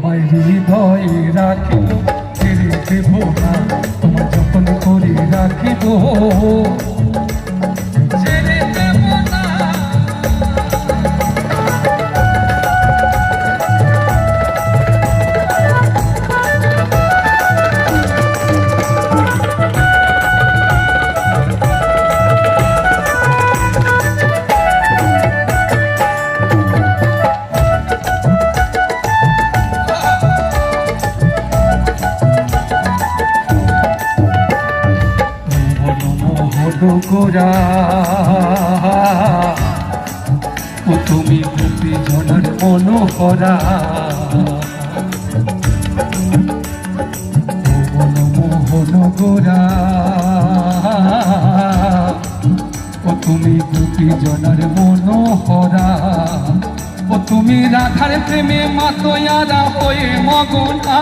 তোমায় হৃদয়ে রাখিব, ছেড়ে দেব না, তোমার যতন করে রাখিব, ছেড়ে দেব না। গোরা ও তুমি গোপী জনের মনোহরা, মোহন গোরা ও তুমি গোপী জনের মনোহরা, ও তুমি রাধার প্রেমে মাতোয়ারা হয়ে মগনা।